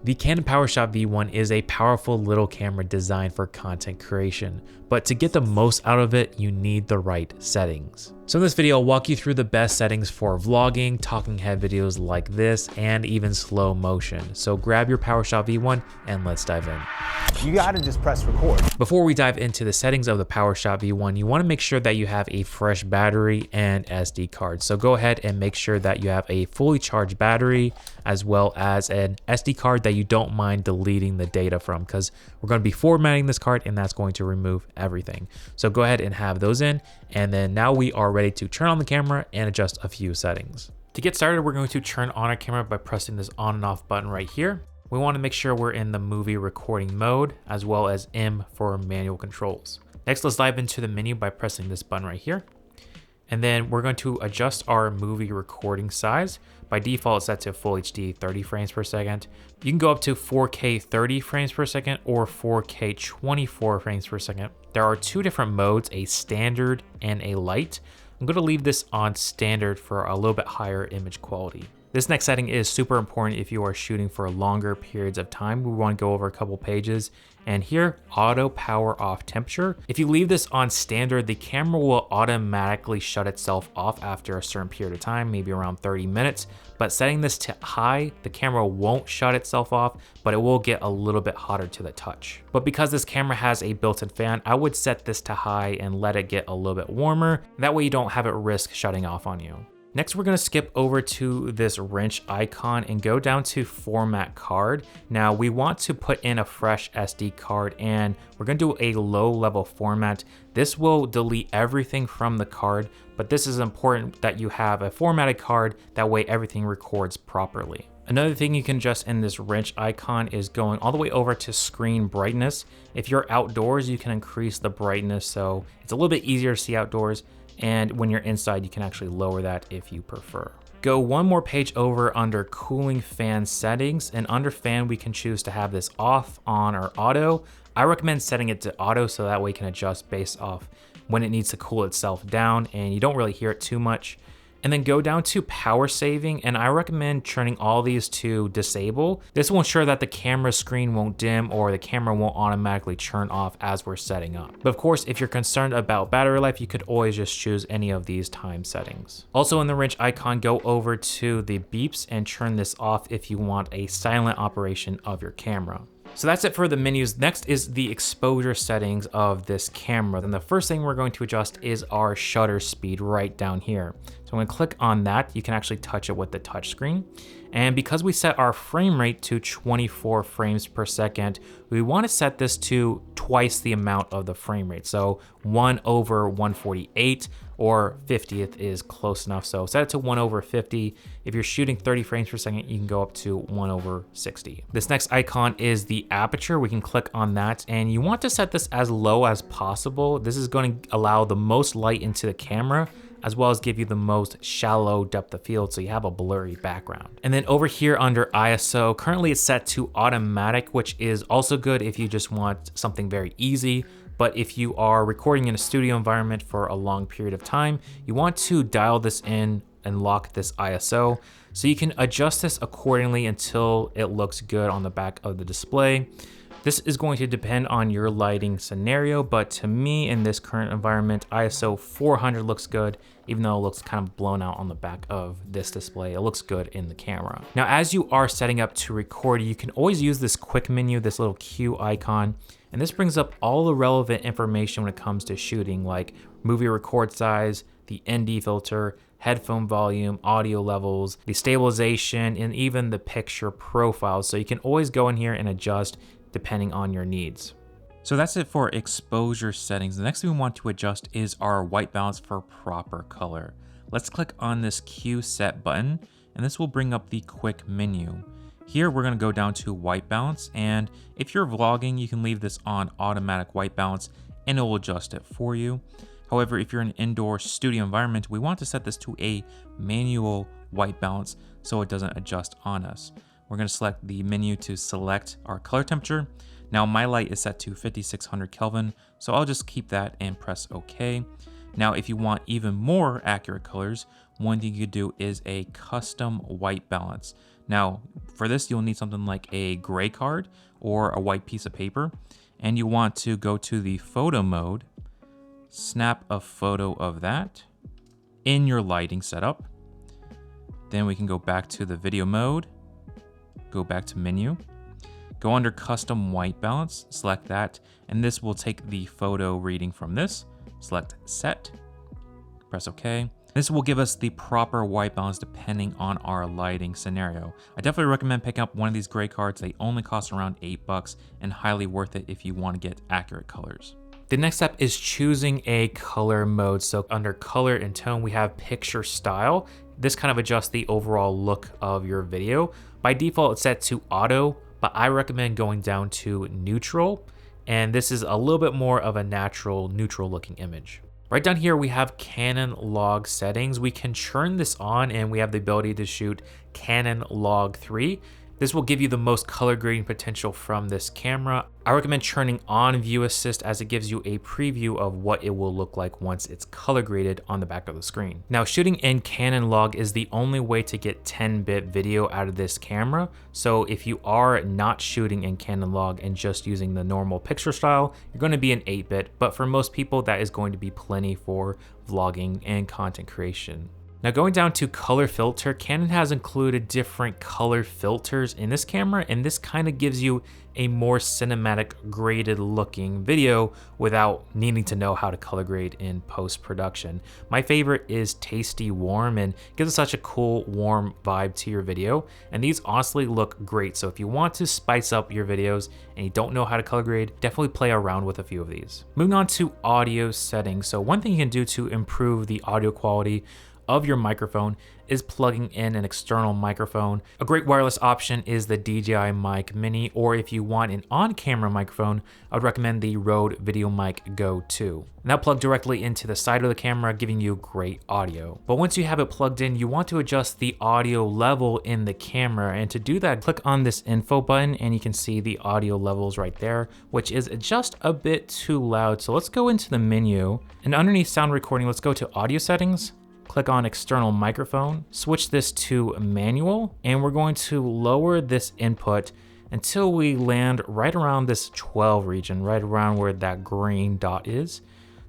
The Canon PowerShot V1 is a powerful little camera designed for content creation, but to get the most out of it, you need the right settings. So in this video, I'll walk you through the best settings for vlogging, talking head videos like this, and even slow motion. So grab your PowerShot V1 and let's dive in. You gotta just press record. Before we dive into the settings of the PowerShot V1, you wanna make sure that you have a fresh battery and SD card. So go ahead and make sure that you have a fully charged battery, as well as an SD card that you don't mind deleting the data from, because we're gonna be formatting this card and that's going to remove everything. So go ahead and have those in, and then now we are ready to turn on the camera and adjust a few settings. To get started, we're going to turn on our camera by pressing this on and off button right here. We want to make sure we're in the movie recording mode, as well as M for manual controls. Next, let's dive into the menu by pressing this button right here. And then we're going to adjust our movie recording size. By default, it's set to Full HD 30 frames per second. You can go up to 4K 30 frames per second or 4K 24 frames per second. There are two different modes, a standard and a light. I'm going to leave this on standard for a little bit higher image quality. This next setting is super important if you are shooting for longer periods of time. We want to go over a couple pages. And here, auto power off temperature. If you leave this on standard, the camera will automatically shut itself off after a certain period of time, maybe around 30 minutes. But setting this to high, the camera won't shut itself off, but it will get a little bit hotter to the touch. But because this camera has a built-in fan, I would set this to high and let it get a little bit warmer. That way you don't have it risk shutting off on you. Next, we're gonna skip over to this wrench icon and go down to format card. Now we want to put in a fresh SD card and we're gonna do a low level format. This will delete everything from the card, but this is important that you have a formatted card, that way everything records properly. Another thing you can adjust in this wrench icon is going all the way over to screen brightness. If you're outdoors, you can increase the brightness so it's a little bit easier to see outdoors. And when you're inside, you can actually lower that if you prefer. Go one more page over under cooling fan settings, and under fan, we can choose to have this off, on, or auto. I recommend setting it to auto so that way you can adjust based off when it needs to cool itself down and you don't really hear it too much. And then go down to power saving, and I recommend turning all these to disable. This will ensure that the camera screen won't dim or the camera won't automatically turn off as we're setting up. But of course, if you're concerned about battery life, you could always just choose any of these time settings. Also in the wrench icon, go over to the beeps and turn this off if you want a silent operation of your camera. So that's it for the menus. Next is the exposure settings of this camera. Then the first thing we're going to adjust is our shutter speed right down here. So I'm gonna click on that. You can actually touch it with the touch screen. And because we set our frame rate to 24 frames per second, we wanna set this to twice the amount of the frame rate. So 1/148 or 50th is close enough. So set it to 1/50. If you're shooting 30 frames per second, you can go up to 1/60. This next icon is the aperture. We can click on that and you want to set this as low as possible. This is going to allow the most light into the camera, as well as give you the most shallow depth of field so you have a blurry background. And then over here under ISO, currently it's set to automatic, which is also good if you just want something very easy. But if you are recording in a studio environment for a long period of time, you want to dial this in and lock this ISO. So you can adjust this accordingly until it looks good on the back of the display. This is going to depend on your lighting scenario, but to me in this current environment, ISO 400 looks good, even though it looks kind of blown out on the back of this display. It looks good in the camera. Now, as you are setting up to record, you can always use this quick menu, this little Q icon, and this brings up all the relevant information when it comes to shooting, like movie record size, the ND filter, headphone volume, audio levels, the stabilization, and even the picture profile. So you can always go in here and adjust depending on your needs. So that's it for exposure settings. The next thing we want to adjust is our white balance for proper color. Let's click on this Q set button, and this will bring up the quick menu. Here we're gonna go down to white balance, and if you're vlogging, you can leave this on automatic white balance and it will adjust it for you. However, if you're in an indoor studio environment, we want to set this to a manual white balance so it doesn't adjust on us. We're going to select the menu to select our color temperature. Now my light is set to 5600 Kelvin, so I'll just keep that and press OK. Now if you want even more accurate colors, one thing you could do is a custom white balance. Now, for this, you'll need something like a gray card or a white piece of paper, and you want to go to the photo mode, snap a photo of that in your lighting setup. Then we can go back to the video mode, go back to menu, go under custom white balance, select that, and this will take the photo reading from this, select set, press OK. This will give us the proper white balance depending on our lighting scenario. I definitely recommend picking up one of these gray cards. They only cost around $8 and highly worth it if you want to get accurate colors. The next step is choosing a color mode. So under color and tone, we have picture style. This kind of adjusts the overall look of your video. By default, it's set to auto, but I recommend going down to neutral. And this is a little bit more of a natural, neutral looking image. Right down here, we have Canon log settings. We can turn this on and we have the ability to shoot Canon log 3. This will give you the most color grading potential from this camera. I recommend turning on view assist as it gives you a preview of what it will look like once it's color graded on the back of the screen. Now, shooting in Canon log is the only way to get 10-bit video out of this camera. So if you are not shooting in Canon log and just using the normal picture style, you're going to be in 8-bit, but for most people that is going to be plenty for vlogging and content creation. Now going down to color filter, Canon has included different color filters in this camera, and this kind of gives you a more cinematic graded looking video without needing to know how to color grade in post-production. My favorite is Tasty Warm and gives it such a cool warm vibe to your video, and these honestly look great. So if you want to spice up your videos and you don't know how to color grade, definitely play around with a few of these. Moving on to audio settings. So one thing you can do to improve the audio quality of your microphone is plugging in an external microphone. A great wireless option is the DJI Mic Mini, or if you want an on-camera microphone, I would recommend the Rode VideoMic Go 2. Now plug directly into the side of the camera, giving you great audio. But once you have it plugged in, you want to adjust the audio level in the camera. And to do that, click on this info button and you can see the audio levels right there, which is just a bit too loud. So let's go into the menu, and underneath sound recording, let's go to audio settings. Click on external microphone, switch this to manual, and we're going to lower this input until we land right around this 12 region, right around where that green dot is.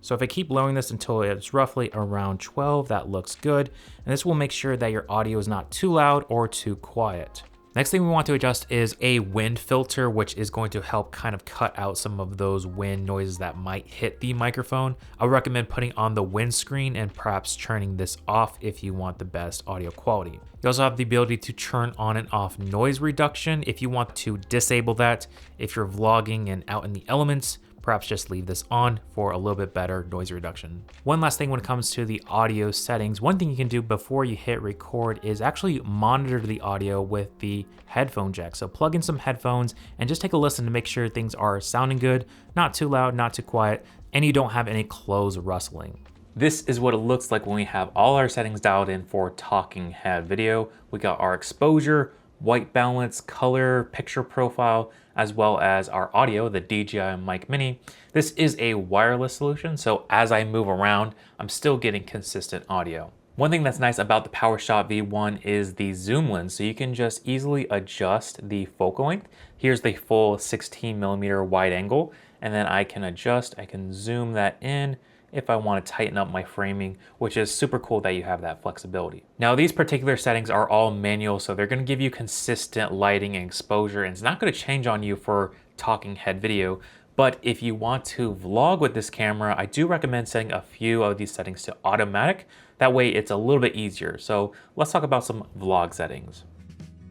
So if I keep lowering this until it's roughly around 12, that looks good. And this will make sure that your audio is not too loud or too quiet. Next thing we want to adjust is a wind filter, which is going to help kind of cut out some of those wind noises that might hit the microphone. I would recommend putting on the windscreen and perhaps turning this off if you want the best audio quality. You also have the ability to turn on and off noise reduction if you want to disable that. If you're vlogging and out in the elements, perhaps just leave this on for a little bit better noise reduction. One last thing when it comes to the audio settings, one thing you can do before you hit record is actually monitor the audio with the headphone jack. So plug in some headphones and just take a listen to make sure things are sounding good, not too loud, not too quiet, and you don't have any clothes rustling. This is what it looks like when we have all our settings dialed in for talking head video. We got our exposure, white balance, color, picture profile, as well as our audio, the DJI Mic Mini. This is a wireless solution, so as I move around, I'm still getting consistent audio. One thing that's nice about the PowerShot V1 is the zoom lens, so you can just easily adjust the focal length. Here's the full 16mm wide angle, and then I can adjust, I can zoom that in if I want to tighten up my framing, which is super cool that you have that flexibility. Now these particular settings are all manual, so they're going to give you consistent lighting and exposure, and it's not going to change on you for talking head video. But if you want to vlog with this camera, I do recommend setting a few of these settings to automatic. That way it's a little bit easier. So let's talk about some vlog settings.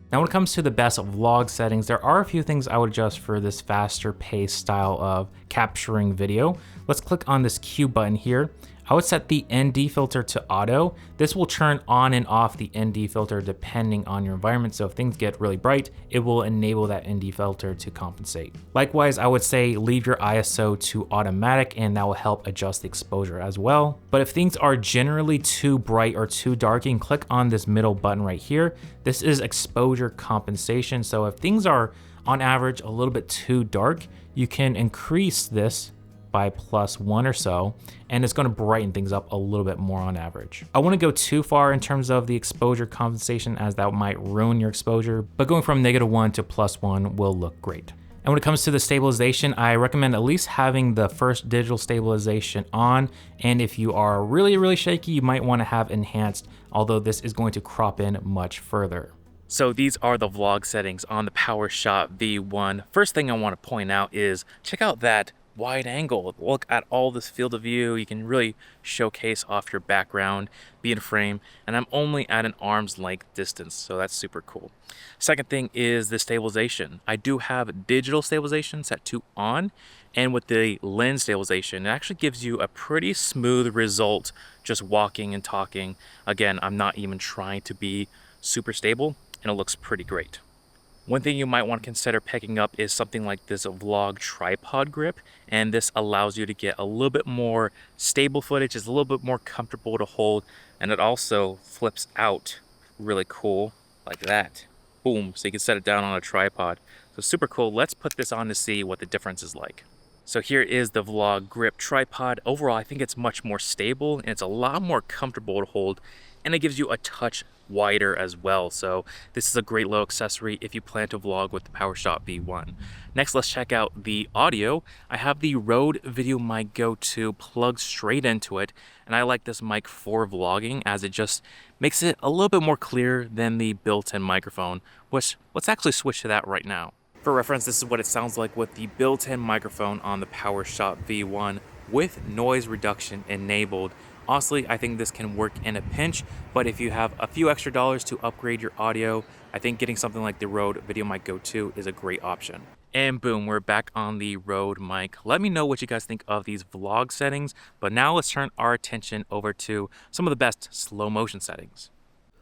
Now when it comes to the best vlog settings, there are a few things I would adjust for this faster paced style of capturing video. Let's click on this Q button here. I would set the ND filter to auto. This will turn on and off the ND filter depending on your environment. So if things get really bright, it will enable that ND filter to compensate. Likewise, I would say leave your ISO to automatic, and that will help adjust the exposure as well. But if things are generally too bright or too dark, you can click on this middle button right here. This is exposure compensation. So if things are on average a little bit too dark, you can increase this by +1 or so, and it's going to brighten things up a little bit more on average. I wouldn't go too far in terms of the exposure compensation, as that might ruin your exposure, but going from -1 to +1 will look great. And when it comes to the stabilization, I recommend at least having the first digital stabilization on, and if you are really shaky, you might want to have enhanced, although this is going to crop in much further. So these are the vlog settings on the PowerShot V1. First thing I want to point out is check out that wide angle. Look at all this field of view. You can really showcase off your background, be in frame, and I'm only at an arm's length distance, so that's super cool. Second thing is the stabilization. I do have digital stabilization set to on, and with the lens stabilization, it actually gives you a pretty smooth result just walking and talking. Again, I'm not even trying to be super stable, and it looks pretty great. One thing you might want to consider picking up is something like this vlog tripod grip, and this allows you to get a little bit more stable footage. It's a little bit more comfortable to hold, and it also flips out really cool like that. Boom, so you can set it down on a tripod. So super cool. Let's put this on to see what the difference is like. So here is the vlog grip tripod. Overall, I think it's much more stable and it's a lot more comfortable to hold, and it gives you a touch wider as well. So this is a great little accessory if you plan to vlog with the PowerShot V1. Next, let's check out the audio. I have the Rode Video Mic Go 2 plugged straight into it, and I like this mic for vlogging as it just makes it a little bit more clear than the built-in microphone, which let's actually switch to that right now. For reference, this is what it sounds like with the built-in microphone on the PowerShot V1 with noise reduction enabled. Honestly, I think this can work in a pinch, but if you have a few extra dollars to upgrade your audio, I think getting something like the Rode Video Mic Go 2 is a great option. And boom, we're back on the Rode mic. Let me know what you guys think of these vlog settings, but now let's turn our attention over to some of the best slow motion settings.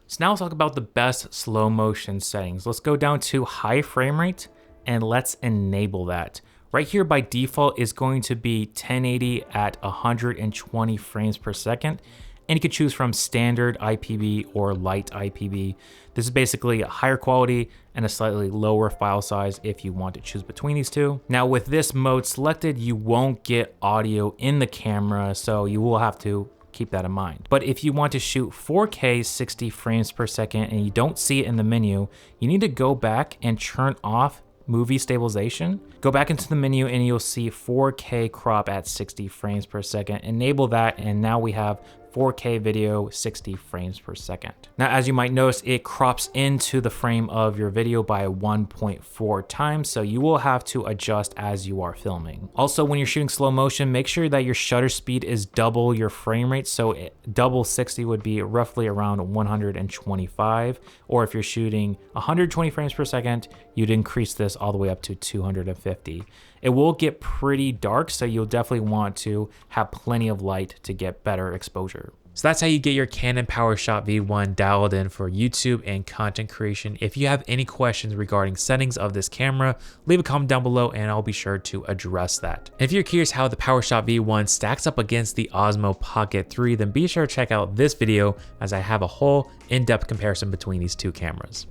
So now let's talk about the best slow motion settings. Let's go down to high frame rate and let's enable that. Right here by default is going to be 1080 at 120 frames per second. And you can choose from standard IPB or light IPB. This is basically a higher quality and a slightly lower file size if you want to choose between these two. Now with this mode selected, you won't get audio in the camera, so you will have to keep that in mind. But if you want to shoot 4K 60 frames per second and you don't see it in the menu, you need to go back and turn off movie stabilization. Go back into the menu and you'll see 4K crop at 60 frames per second. Enable that, and now we have 4K video 60 frames per second. Now, as you might notice, it crops into the frame of your video by 1.4 times, so you will have to adjust as you are filming. Also, when you're shooting slow motion, make sure that your shutter speed is double your frame rate. So double 60 would be roughly around 125, or if you're shooting 120 frames per second, you'd increase this all the way up to 250. It will get pretty dark, so you'll definitely want to have plenty of light to get better exposure. So that's how you get your Canon PowerShot V1 dialed in for YouTube and content creation. If you have any questions regarding settings of this camera, leave a comment down below and I'll be sure to address that. And if you're curious how the PowerShot V1 stacks up against the Osmo Pocket 3, then be sure to check out this video as I have a whole in-depth comparison between these two cameras.